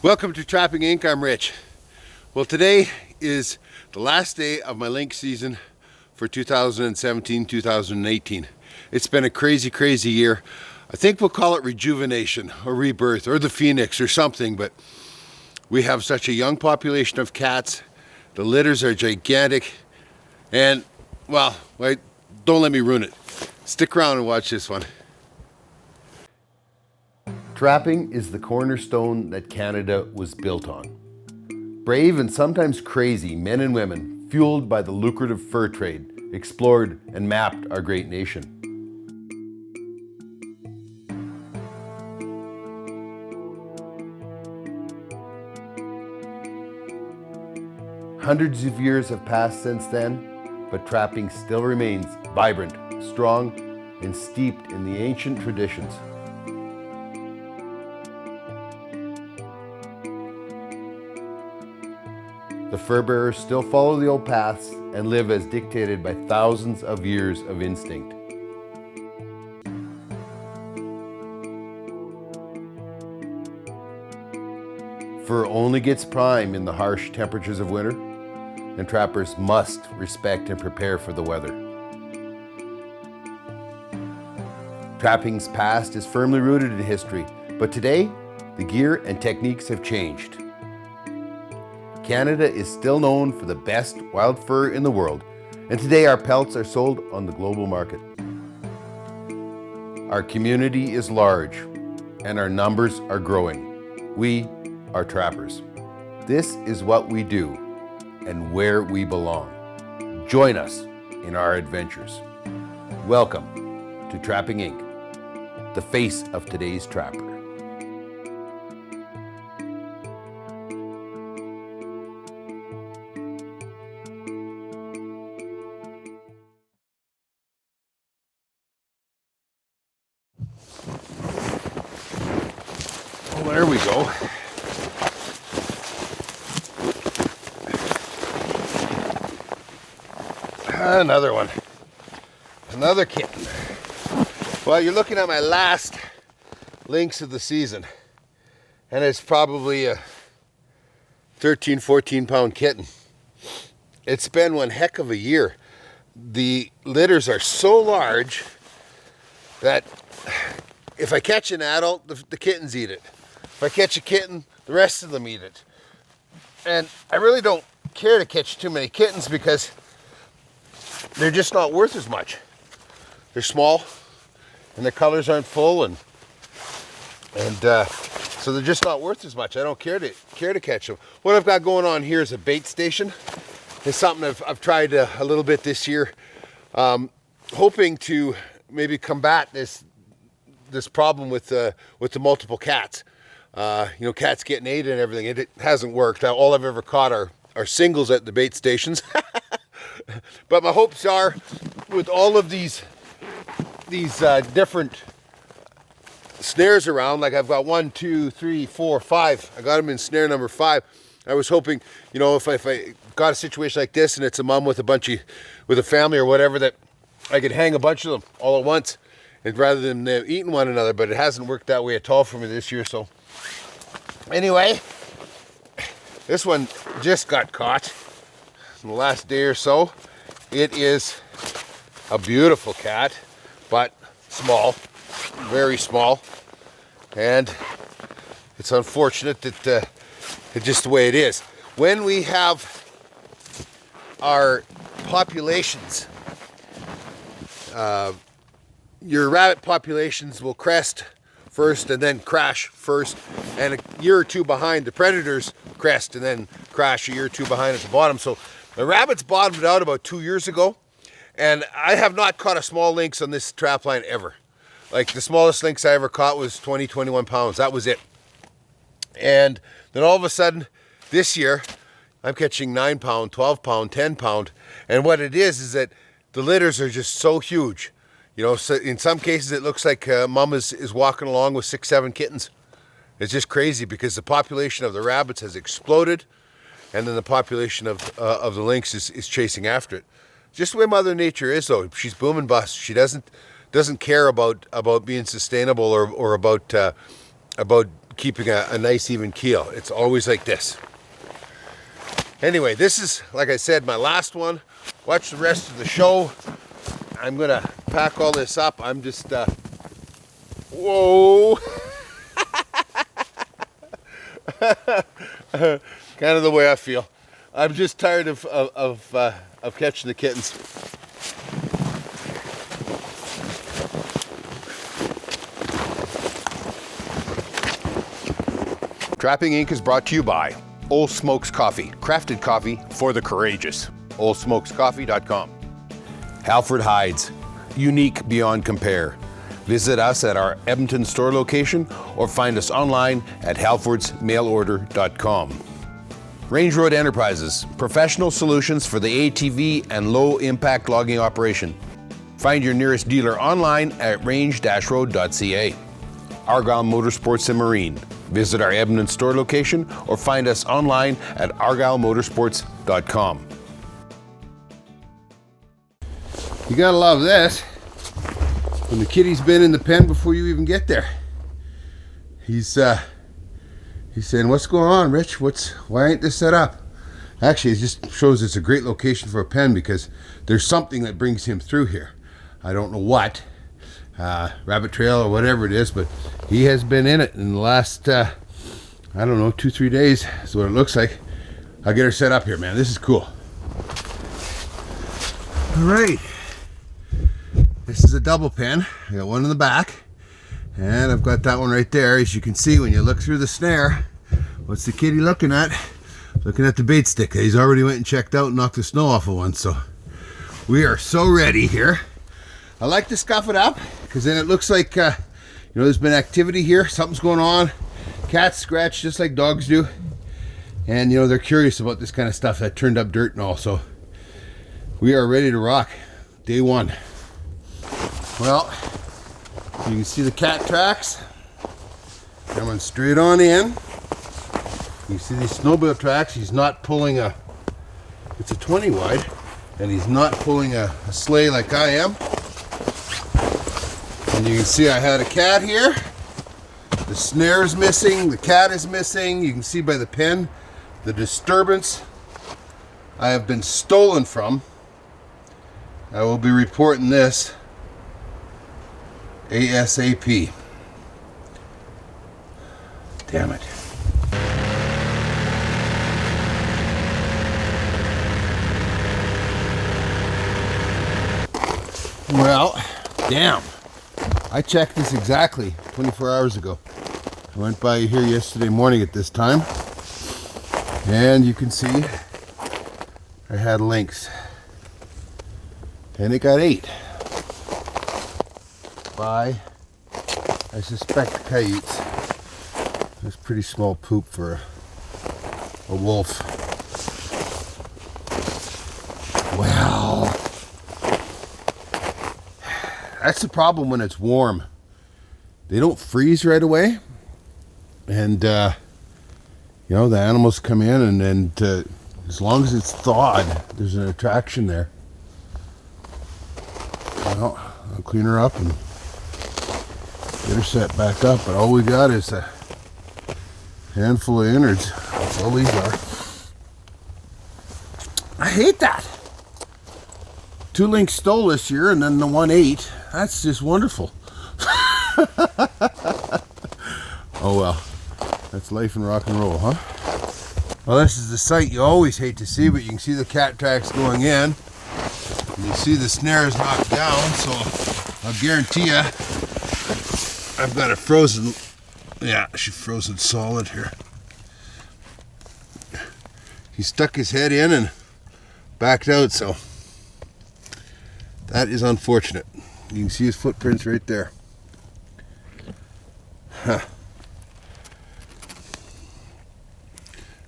Welcome to Trapping Inc. I'm Rich. Well, today is the last day of my lynx season for 2017-2018. It's been a crazy year. I think we'll call it rejuvenation or rebirth or the phoenix or something, but we have such a young population of cats. The litters are gigantic, and well, wait, don't let me ruin it. Stick around and watch this one. Trapping is the cornerstone that Canada was built on. Brave and sometimes crazy men and women, fueled by the lucrative fur trade, explored and mapped our great nation. Hundreds of years have passed since then, but trapping still remains vibrant, strong, and steeped in the ancient traditions. The fur bearers still follow the old paths and live as dictated by thousands of years of instinct. Fur only gets prime in the harsh temperatures of winter, and trappers must respect and prepare for the weather. Trapping's past is firmly rooted in history, but today, the gear and techniques have changed. Canada is still known for the best wild fur in the world, and today our pelts are sold on the global market. Our community is large, and our numbers are growing. We are trappers. This is what we do, and where we belong. Join us in our adventures. Welcome to Trapping Inc., the face of today's trapper. Well, there we go. Another one. Another kitten. Well, you're looking at my last lynx of the season, and it's probably a 13, 14 pound kitten. It's been one heck of a year. The litters are so large that if I catch an adult, the kittens eat it. If I catch a kitten, the rest of them eat it. And I really don't care to catch too many kittens because they're just not worth as much. They're small, and their colors aren't full, and so they're just not worth as much. I don't care to catch them. What I've got going on here is a bait station. It's something I've tried a little bit this year, hoping to maybe combat this problem with the multiple cats. Cats getting ate and everything. It hasn't worked. All I've ever caught are singles at the bait stations. But my hopes are, with all of these different snares around, like I've got 1, 2, 3, 4, 5. I got them in snare number 5. I was hoping, if I got a situation like this and it's a mom with a family or whatever, that I could hang a bunch of them all at once, and rather than them eating one another. But it hasn't worked that way at all for me this year. So anyway, this one just got caught in the last day or so. It is a beautiful cat, but small, very small, and it's unfortunate that it's just the way it is. When we have our populations, your rabbit populations will crest first and then crash first, and a year or two behind, the predators crest and then crash a year or two behind at the bottom. So the rabbits bottomed out about 2 years ago, and I have not caught a small lynx on this trapline ever. Like, the smallest lynx I ever caught was 20, 21 pounds. That was it. And then all of a sudden, this year, I'm catching 9 pound, 12 pound, 10 pound. And what it is that the litters are just so huge. So in some cases, it looks like mom is walking along with 6, 7 kittens. It's just crazy because the population of the rabbits has exploded, and then the population of the lynx is chasing after it. Just the way Mother Nature is, though. She's boom and bust. She doesn't care about being sustainable or about keeping a nice even keel. It's always like this. Anyway, this is, like I said, my last one. Watch the rest of the show. I'm gonna pack all this up. I'm just, whoa. Kind of the way I feel. I'm just tired of catching the kittens. Trapping Inc. is brought to you by Old Smokes Coffee, crafted coffee for the courageous. oldsmokescoffee.com. Halford Hides, unique beyond compare. Visit us at our Edmonton store location or find us online at halfordsmailorder.com. Range Road Enterprises, professional solutions for the ATV and low impact logging operation. Find your nearest dealer online at range-road.ca. Argyle Motorsports and Marine. Visit our Edmonton store location or find us online at argylemotorsports.com. You gotta love this. When the kitty's been in the pen before you even get there. He's saying, "What's going on, Rich? Why ain't this set up?" Actually, it just shows it's a great location for a pen because there's something that brings him through here. I don't know what. Rabbit trail or whatever it is, but he has been in it in the last I don't know, 2-3 days is what it looks like. I'll get her set up here, man. This is cool. All right, this is a double pen. I got one in the back and I've got that one right there. As you can see when you look through the snare, what's the kitty looking at? Looking at the bait stick. He's already went and checked out and knocked the snow off of one, so we are so ready here. I like to scuff it up because then it looks like, there's been activity here. Something's going on. Cats scratch just like dogs do. And, they're curious about this kind of stuff that turned up dirt and all. So we are ready to rock. Day one. Well, you can see the cat tracks coming straight on in. You see these snowmobile tracks. He's not pulling it's a 20 wide. And he's not pulling a sleigh like I am. And you can see I had a cat here. The snare is missing, the cat is missing. You can see by the pen, the disturbance I have been stolen from. I will be reporting this ASAP. Damn it. Well, damn. I checked this exactly 24 hours ago. I went by here yesterday morning at this time, and you can see I had Lynx, and it got 8 by, I suspect, coyotes. That's pretty small poop for a wolf. Well, that's the problem when it's warm. They don't freeze right away. And, the animals come in and as long as it's thawed, there's an attraction there. Well, I'll clean her up and get her set back up. But all we got is a handful of innards. That's all these are. I hate that. 2 Lynx stole this year and then the one 8. That's just wonderful. Oh well, that's life and rock and roll, huh? Well, this is the sight you always hate to see, but you can see the cat tracks going in. And you see the snare is knocked down, so I'll guarantee you I've got it frozen. Yeah, she's frozen solid here. He stuck his head in and backed out, so that is unfortunate. You can see his footprints right there. Huh.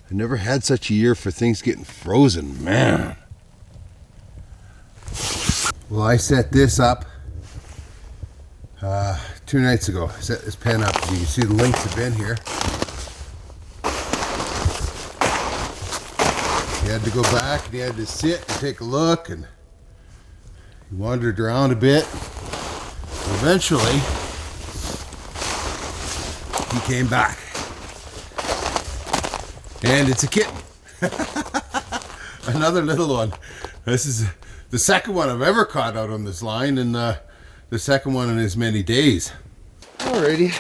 I never had such a year for things getting frozen, man. Well, I set this up 2 nights ago. I set this pen up. You can see the Lynx have been here. He had to go back and he had to sit and take a look, and he wandered around a bit. Eventually, he came back. And it's a kitten. Another little one. This is the second one I've ever caught out on this line, and the second one in as many days. Alrighty,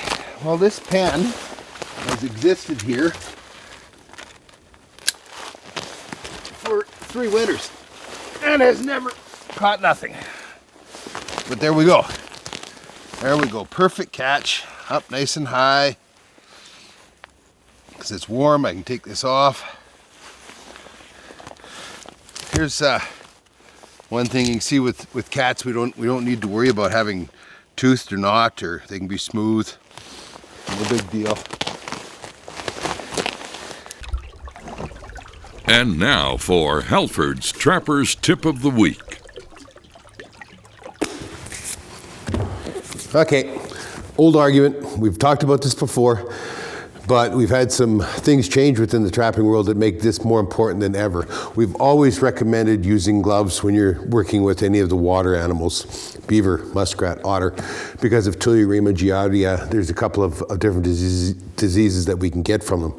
well, this pen has existed here for 3 winters and has never caught nothing. But there we go. There we go. Perfect catch. Up nice and high. Because it's warm, I can take this off. Here's one thing you can see with cats. We don't need to worry about having toothed or not, or they can be smooth. No big deal. And now for Halford's Trapper's Tip of the Week. Okay, old argument. We've talked about this before, but we've had some things change within the trapping world that make this more important than ever. We've always recommended using gloves when you're working with any of the water animals, beaver, muskrat, otter, because of tularemia, giardia. There's a couple of different diseases that we can get from them.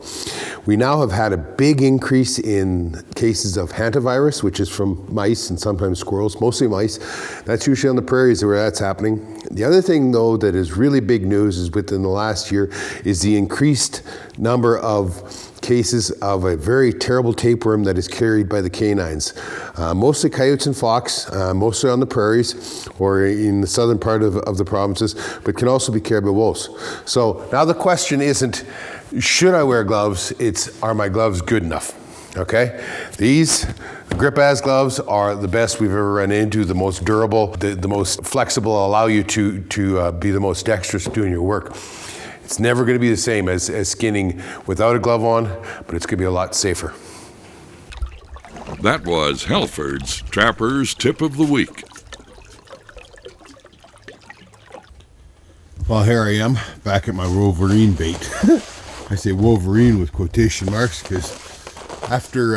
We now have had a big increase in cases of hantavirus, which is from mice and sometimes squirrels, mostly mice. That's usually on the prairies where that's happening. The other thing, though, that is really big news is within the last year is the increased number of cases of a very terrible tapeworm that is carried by the canines. Mostly coyotes and fox, mostly on the prairies or in the southern part of the provinces, but can also be carried by wolves. So now the question isn't, should I wear gloves? It's, are my gloves good enough? Okay? These Grip As gloves are the best we've ever run into, the most durable, the most flexible, allow you to be the most dexterous doing your work. It's never going to be the same as skinning without a glove on, but it's going to be a lot safer. That was Halford's Trapper's Tip of the Week. Well, here I am, back at my Wolverine bait. I say Wolverine with quotation marks because after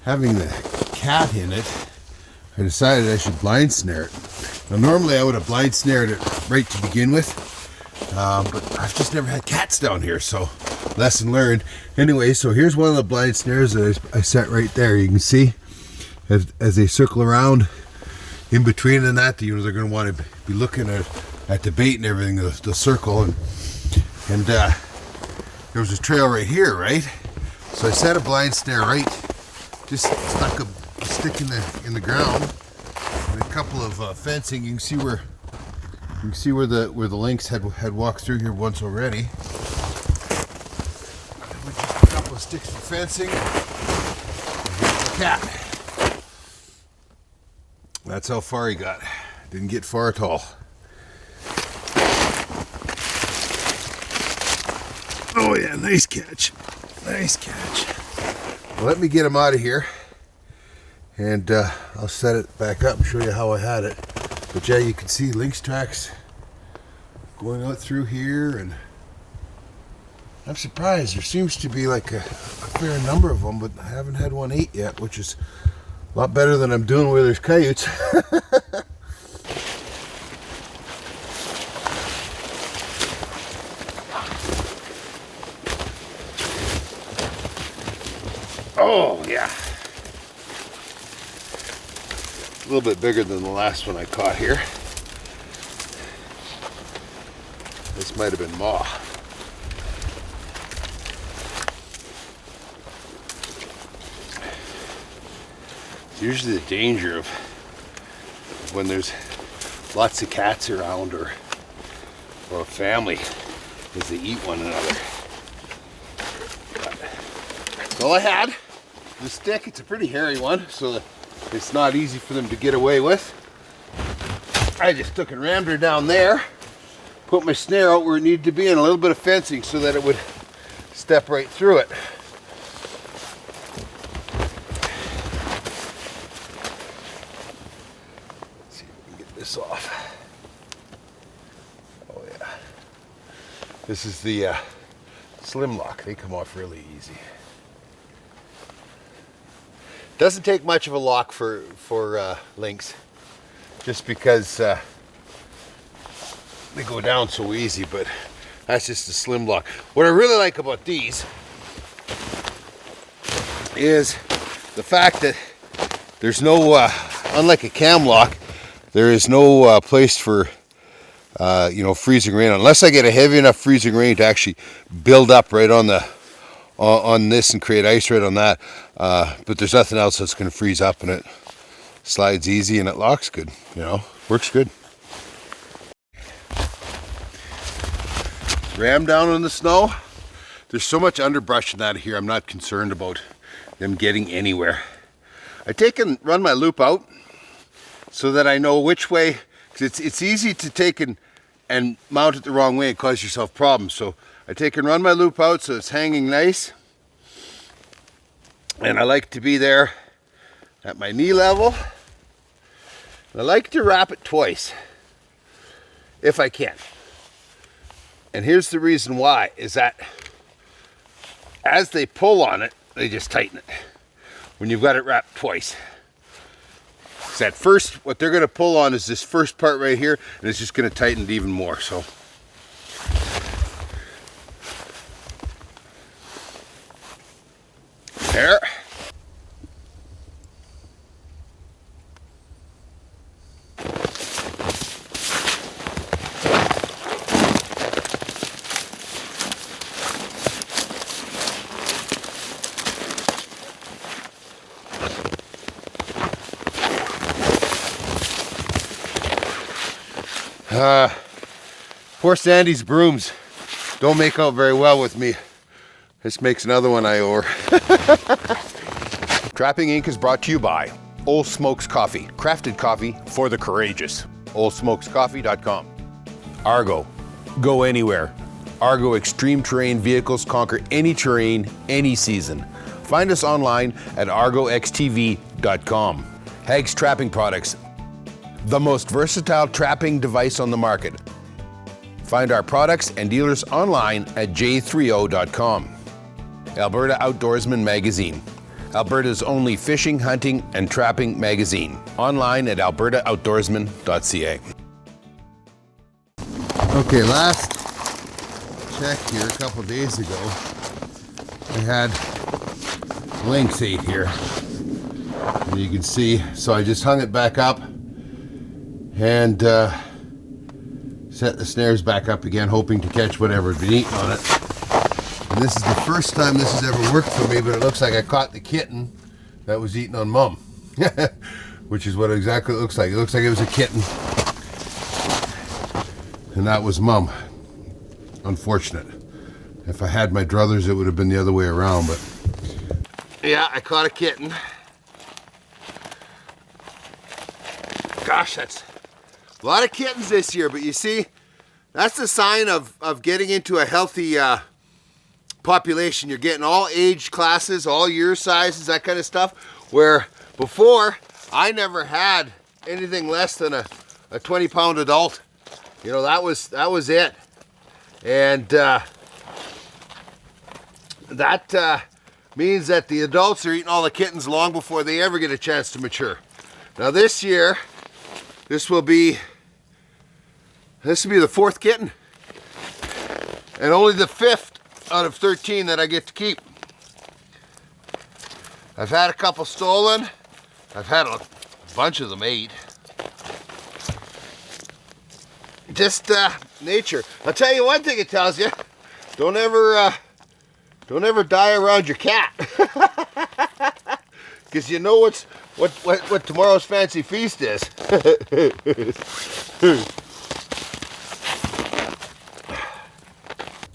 having the cat in it, I decided I should blind snare it. Now, normally I would have blind snared it right to begin with, but I've just never had cats down here, so lesson learned. Anyway, so here's one of the blind snares that I set right there. You can see as they circle around in between and that, they're going to want to be looking at the bait and everything, the circle, and there was a trail right here, right? So I set a blind snare right, just stuck a stick in the ground, and a couple of fencing. You can see where the lynx had walked through here once already. With just a couple of sticks for fencing. And here's the cat. That's how far he got. Didn't get far at all. Oh yeah, nice catch. Nice catch. Well, let me get him out of here, and I'll set it back up and show you how I had it. But yeah, you can see lynx tracks going out through here, and I'm surprised. There seems to be like a fair number of them, but I haven't had one ate yet, which is a lot better than I'm doing where there's coyotes. Oh yeah, a little bit bigger than the last one I caught here. This might have been maw. It's usually the danger of when there's lots of cats around or a family is they eat one another. But that's all I had. The stick, it's a pretty hairy one, so it's not easy for them to get away with. I just took and rammed her down there, put my snare out where it needed to be, and a little bit of fencing so that it would step right through it. Let's see if we can get this off. Oh yeah. This is the slim lock. They come off really easy. Doesn't take much of a lock for lynx, just because they go down so easy, but that's just a slim lock. What I really like about these is the fact that there's no, unlike a cam lock, there is no place for, freezing rain, unless I get a heavy enough freezing rain to actually build up right on the on this and create ice right on that. But there's nothing else that's going to freeze up, and it slides easy and it locks good. Works good. Ram down in the snow. There's so much underbrush in that here, I'm not concerned about them getting anywhere. I take and run my loop out so that I know which way, because it's easy to take and mount it the wrong way and cause yourself problems. So I take and run my loop out so it's hanging nice. And I like to be there at my knee level. And I like to wrap it twice, if I can. And here's the reason why, is that as they pull on it, they just tighten it when you've got it wrapped twice. So at first, what they're going to pull on is this first part right here, and it's just going to tighten it even more. So there. Poor Sandy's brooms don't make out very well with me. This makes another one I owe her. Trapping Inc. is brought to you by Old Smokes Coffee, crafted coffee for the courageous. oldsmokescoffee.com. Argo, go anywhere. Argo extreme terrain vehicles conquer any terrain, any season. Find us online at argoxtv.com. Hags Trapping Products, the most versatile trapping device on the market. Find our products and dealers online at j30.com. Alberta Outdoorsman Magazine, Alberta's only fishing, hunting, and trapping magazine. Online at albertaoutdoorsman.ca. Okay, last check here a couple days ago, I had Lynx 8 here. And you can see, so I just hung it back up and set the snares back up again, hoping to catch whatever had been eaten on it. And this is the first time this has ever worked for me, but it looks like I caught the kitten that was eating on Mum. Which is what exactly it looks like. It looks like it was a kitten. And that was Mum. Unfortunate. If I had my druthers, it would have been the other way around, but yeah, I caught a kitten. Gosh, that's a lot of kittens this year, but you see, that's the sign of getting into a healthy population. You're getting all age classes, all year sizes, that kind of stuff, where before, I never had anything less than a 20-pound adult. That was it. And that means that the adults are eating all the kittens long before they ever get a chance to mature. Now this year, this will be the fourth kitten, and only the fifth out of 13 that I get to keep. I've had a couple stolen. I've had a bunch of them ate. Just nature. I'll tell you one thing it tells you: don't ever die around your cat, because you know what tomorrow's fancy feast is.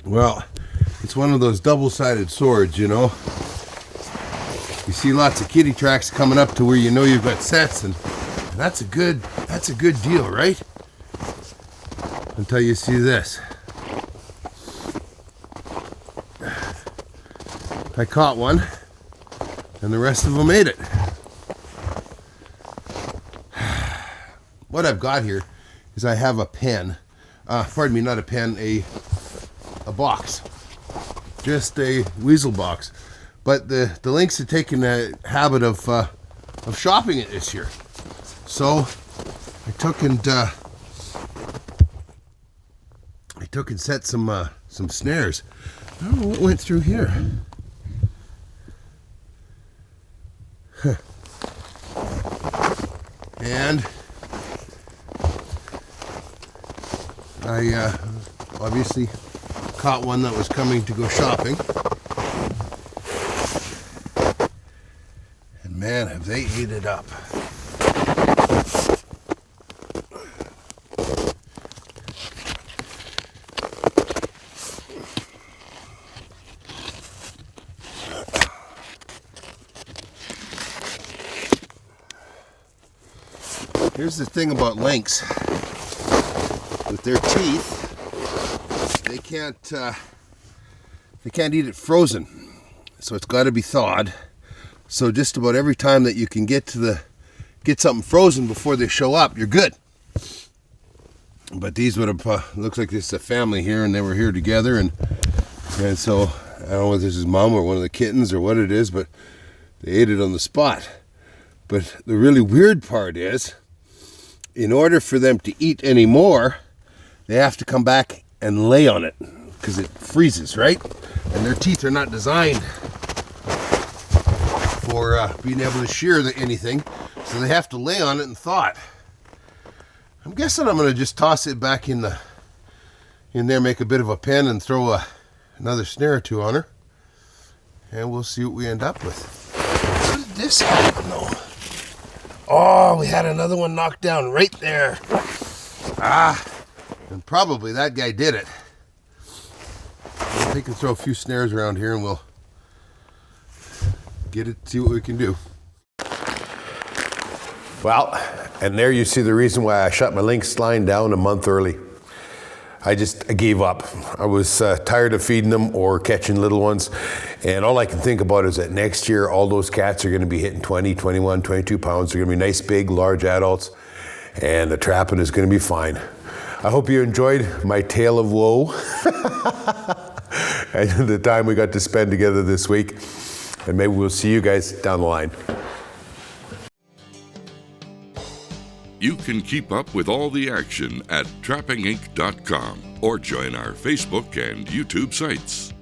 Well, it's one of those double-sided swords, You see lots of kitty tracks coming up to where you know you've got sets, and that's a good deal, right? Until you see this. I caught one, and the rest of them ate it. What I've got here is I have a pen. Pardon me, not a pen, a box. Just a weasel box. But the Lynx had taken a habit of shopping it this year. So I took and set some snares. I don't know what went through here. And I obviously caught one that was coming to go shopping. And man, have they ate it up. Here's the thing about lynx. With their teeth, they can't eat it frozen. So it's got to be thawed. So just about every time that you can get something frozen before they show up, you're good. But these would have looks like this is a family here, and they were here together, and so I don't know if this is mom or one of the kittens or what it is, but they ate it on the spot. But the really weird part is, in order for them to eat any more, they have to come back and lay on it because it freezes, right? And their teeth are not designed for being able to shear anything, so they have to lay on it and thaw it. I'm guessing I'm going to just toss it back in there, make a bit of a pen, and throw another snare or two on her, and we'll see what we end up with. How did this happen, though? Oh, we had another one knocked down right there. And probably that guy did it. We can throw a few snares around here and we'll get it, see what we can do. Well, and there you see the reason why I shut my lynx line down a month early. I gave up. I was tired of feeding them or catching little ones. And all I can think about is that next year, all those cats are going to be hitting 20, 21, 22 pounds. They're going to be nice, big, large adults. And the trapping is going to be fine. I hope you enjoyed my tale of woe and the time we got to spend together this week. And maybe we'll see you guys down the line. You can keep up with all the action at trappinginc.com or join our Facebook and YouTube sites.